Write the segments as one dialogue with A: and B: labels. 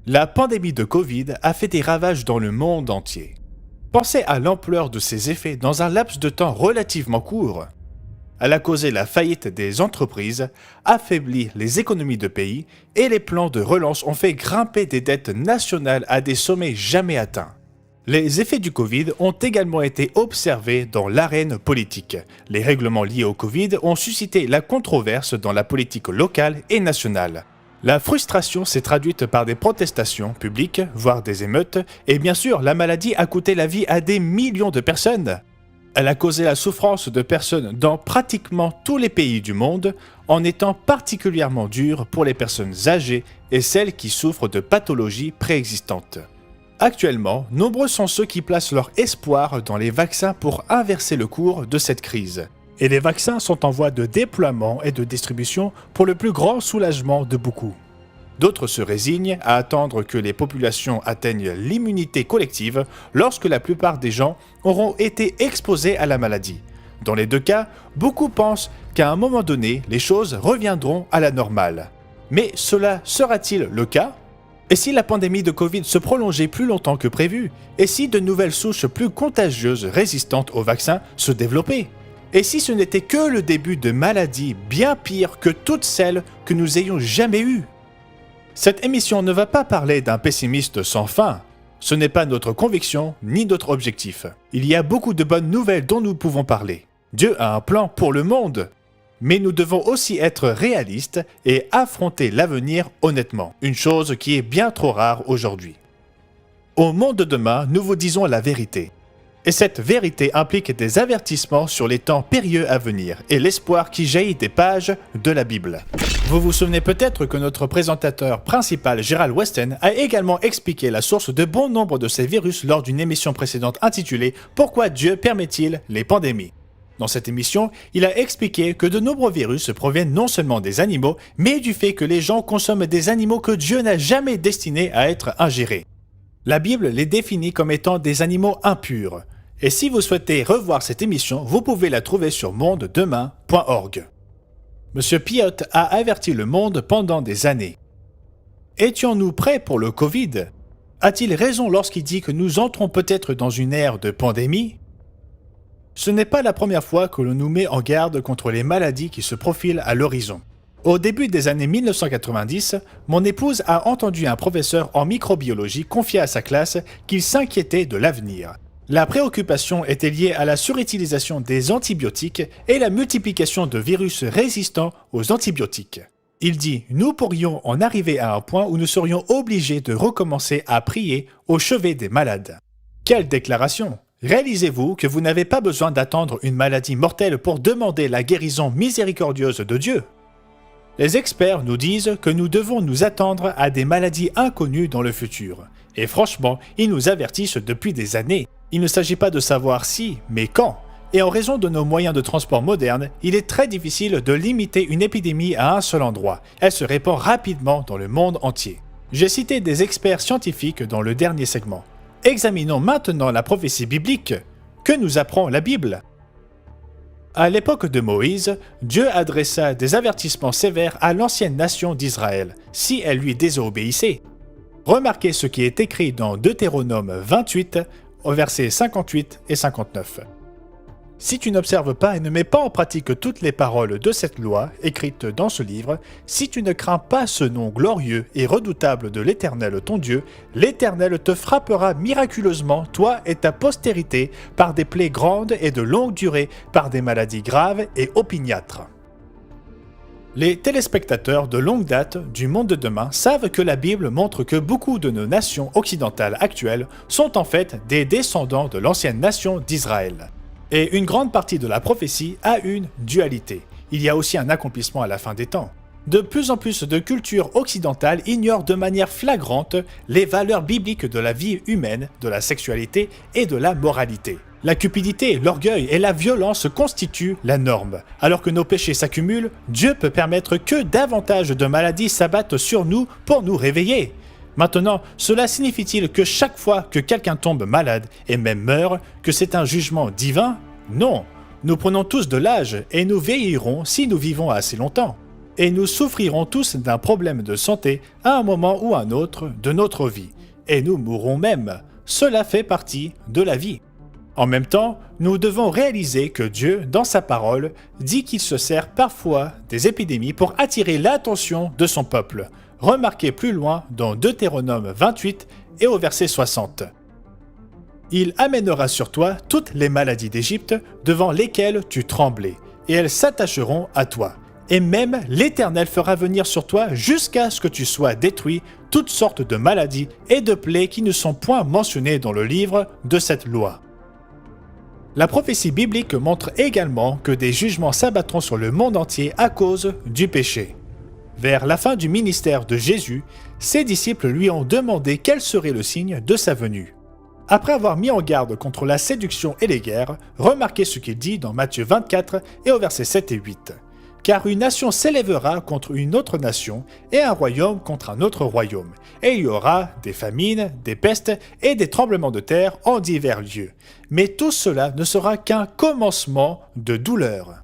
A: La pandémie de Covid a fait des ravages dans le monde entier. Pensez à l'ampleur de ses effets dans un laps de temps relativement court. Elle a causé la faillite des entreprises, affaibli les économies de pays et les plans de relance ont fait grimper des dettes nationales à des sommets jamais atteints. Les effets du Covid ont également été observés dans l'arène politique. Les règlements liés au Covid ont suscité la controverse dans la politique locale et nationale. La frustration s'est traduite par des protestations publiques, voire des émeutes, et bien sûr, la maladie a coûté la vie à des millions de personnes. Elle a causé la souffrance de personnes dans pratiquement tous les pays du monde, en étant particulièrement dure pour les personnes âgées et celles qui souffrent de pathologies préexistantes. Actuellement, nombreux sont ceux qui placent leur espoir dans les vaccins pour inverser le cours de cette crise. Et les vaccins sont en voie de déploiement et de distribution pour le plus grand soulagement de beaucoup. D'autres se résignent à attendre que les populations atteignent l'immunité collective lorsque la plupart des gens auront été exposés à la maladie. Dans les deux cas, beaucoup pensent qu'à un moment donné, les choses reviendront à la normale. Mais cela sera-t-il le cas ? Et si la pandémie de Covid se prolongeait plus longtemps que prévu ? Et si de nouvelles souches plus contagieuses résistantes aux vaccins se développaient ? Et si ce n'était que le début de maladies bien pires que toutes celles que nous ayons jamais eues ? Cette émission ne va pas parler d'un pessimiste sans fin. Ce n'est pas notre conviction ni notre objectif. Il y a beaucoup de bonnes nouvelles dont nous pouvons parler. Dieu a un plan pour le monde. Mais nous devons aussi être réalistes et affronter l'avenir honnêtement, une chose qui est bien trop rare aujourd'hui. Au monde de demain, nous vous disons la vérité. Et cette vérité implique des avertissements sur les temps périlleux à venir et l'espoir qui jaillit des pages de la Bible. Vous vous souvenez peut-être que notre présentateur principal, Gerald Weston, a également expliqué la source de bon nombre de ces virus lors d'une émission précédente intitulée « Pourquoi Dieu permet-il les pandémies ?» Dans cette émission, il a expliqué que de nombreux virus proviennent non seulement des animaux, mais du fait que les gens consomment des animaux que Dieu n'a jamais destinés à être ingérés. La Bible les définit comme étant des animaux impurs. Et si vous souhaitez revoir cette émission, vous pouvez la trouver sur mondedemain.org. Monsieur Piot a averti le monde pendant des années. Étions-nous prêts pour le Covid ? A-t-il raison lorsqu'il dit que nous entrons peut-être dans une ère de pandémie ? Ce n'est pas la première fois que l'on nous met en garde contre les maladies qui se profilent à l'horizon. Au début des années 1990, mon épouse a entendu un professeur en microbiologie confier à sa classe qu'il s'inquiétait de l'avenir. La préoccupation était liée à la surutilisation des antibiotiques et la multiplication de virus résistants aux antibiotiques. Il dit « Nous pourrions en arriver à un point où nous serions obligés de recommencer à prier au chevet des malades. » Quelle déclaration ! Réalisez-vous que vous n'avez pas besoin d'attendre une maladie mortelle pour demander la guérison miséricordieuse de Dieu. Les experts nous disent que nous devons nous attendre à des maladies inconnues dans le futur. Et franchement, ils nous avertissent depuis des années. Il ne s'agit pas de savoir si, mais quand. Et en raison de nos moyens de transport modernes, il est très difficile de limiter une épidémie à un seul endroit. Elle se répand rapidement dans le monde entier. J'ai cité des experts scientifiques dans le dernier segment. Examinons maintenant la prophétie biblique. Que nous apprend la Bible ? À l'époque de Moïse, Dieu adressa des avertissements sévères à l'ancienne nation d'Israël, si elle lui désobéissait. Remarquez ce qui est écrit dans Deutéronome 28, au versets 58 et 59. Si tu n'observes pas et ne mets pas en pratique toutes les paroles de cette loi écrite dans ce livre, si tu ne crains pas ce nom glorieux et redoutable de l'Éternel ton Dieu, l'Éternel te frappera miraculeusement, toi et ta postérité, par des plaies grandes et de longue durée, par des maladies graves et opiniâtres. Les téléspectateurs de longue date du monde de demain savent que la Bible montre que beaucoup de nos nations occidentales actuelles sont en fait des descendants de l'ancienne nation d'Israël. Et une grande partie de la prophétie a une dualité. Il y a aussi un accomplissement à la fin des temps. De plus en plus de cultures occidentales ignorent de manière flagrante les valeurs bibliques de la vie humaine, de la sexualité et de la moralité. La cupidité, l'orgueil et la violence constituent la norme. Alors que nos péchés s'accumulent, Dieu peut permettre que davantage de maladies s'abattent sur nous pour nous réveiller. Maintenant, cela signifie-t-il que chaque fois que quelqu'un tombe malade et même meurt, que c'est un jugement divin ? Non. Nous prenons tous de l'âge et nous vieillirons si nous vivons assez longtemps. Et nous souffrirons tous d'un problème de santé à un moment ou un autre de notre vie. Et nous mourrons même. Cela fait partie de la vie. En même temps, nous devons réaliser que Dieu, dans sa parole, dit qu'il se sert parfois des épidémies pour attirer l'attention de son peuple. Remarquez plus loin dans Deutéronome 28 et au verset 60. Il amènera sur toi toutes les maladies d'Égypte devant lesquelles tu tremblais, et elles s'attacheront à toi. Et même l'Éternel fera venir sur toi jusqu'à ce que tu sois détruit toutes sortes de maladies et de plaies qui ne sont point mentionnées dans le livre de cette loi. La prophétie biblique montre également que des jugements s'abattront sur le monde entier à cause du péché. Vers la fin du ministère de Jésus, ses disciples lui ont demandé quel serait le signe de sa venue. Après avoir mis en garde contre la séduction et les guerres, remarquez ce qu'il dit dans Matthieu 24 et au verset 7 et 8. Car une nation s'élèvera contre une autre nation, et un royaume contre un autre royaume. Et il y aura des famines, des pestes et des tremblements de terre en divers lieux. Mais tout cela ne sera qu'un commencement de douleur.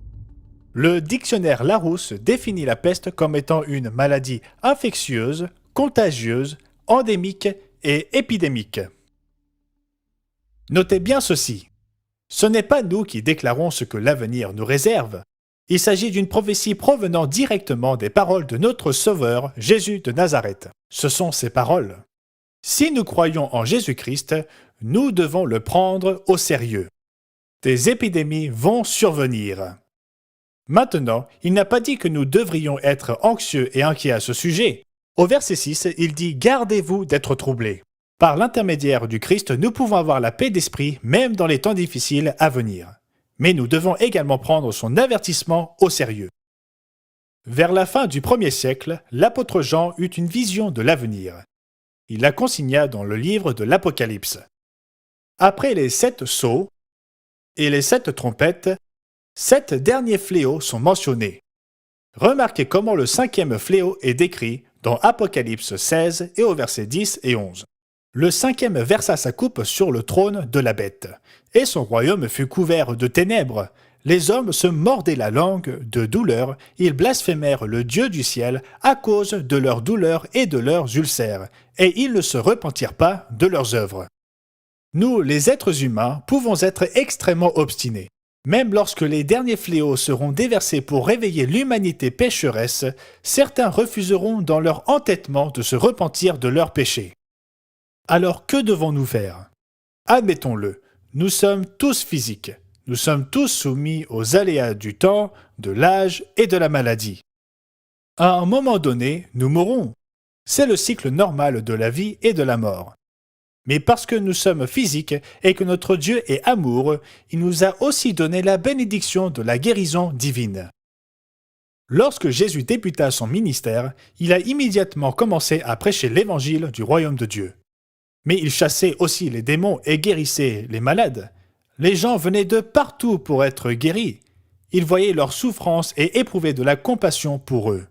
A: Le dictionnaire Larousse définit la peste comme étant une maladie infectieuse, contagieuse, endémique et épidémique. Notez bien ceci. Ce n'est pas nous qui déclarons ce que l'avenir nous réserve. Il s'agit d'une prophétie provenant directement des paroles de notre Sauveur, Jésus de Nazareth. Ce sont ses paroles. Si nous croyons en Jésus-Christ, nous devons le prendre au sérieux. Des épidémies vont survenir. Maintenant, il n'a pas dit que nous devrions être anxieux et inquiets à ce sujet. Au verset 6, il dit « Gardez-vous d'être troublés ». Par l'intermédiaire du Christ, nous pouvons avoir la paix d'esprit même dans les temps difficiles à venir. Mais nous devons également prendre son avertissement au sérieux. Vers la fin du 1er siècle, l'apôtre Jean eut une vision de l'avenir. Il la consigna dans le livre de l'Apocalypse. Après les 7 sceaux et les 7 trompettes, 7 derniers fléaux sont mentionnés. Remarquez comment le 5e fléau est décrit dans Apocalypse 16 et au verset 10 et 11. Le 5e versa sa coupe sur le trône de la bête, et son royaume fut couvert de ténèbres. Les hommes se mordaient la langue de douleur, ils blasphémèrent le Dieu du ciel à cause de leurs douleurs et de leurs ulcères, et ils ne se repentirent pas de leurs œuvres. Nous, les êtres humains, pouvons être extrêmement obstinés. Même lorsque les derniers fléaux seront déversés pour réveiller l'humanité pécheresse, certains refuseront dans leur entêtement de se repentir de leurs péchés. Alors que devons-nous faire? Admettons-le, nous sommes tous physiques. Nous sommes tous soumis aux aléas du temps, de l'âge et de la maladie. À un moment donné, nous mourrons. C'est le cycle normal de la vie et de la mort. Mais parce que nous sommes physiques et que notre Dieu est amour, il nous a aussi donné la bénédiction de la guérison divine. Lorsque Jésus débuta son ministère, il a immédiatement commencé à prêcher l'évangile du royaume de Dieu. Mais il chassait aussi les démons et guérissait les malades. Les gens venaient de partout pour être guéris. Il voyait leur souffrance et éprouvait de la compassion pour eux.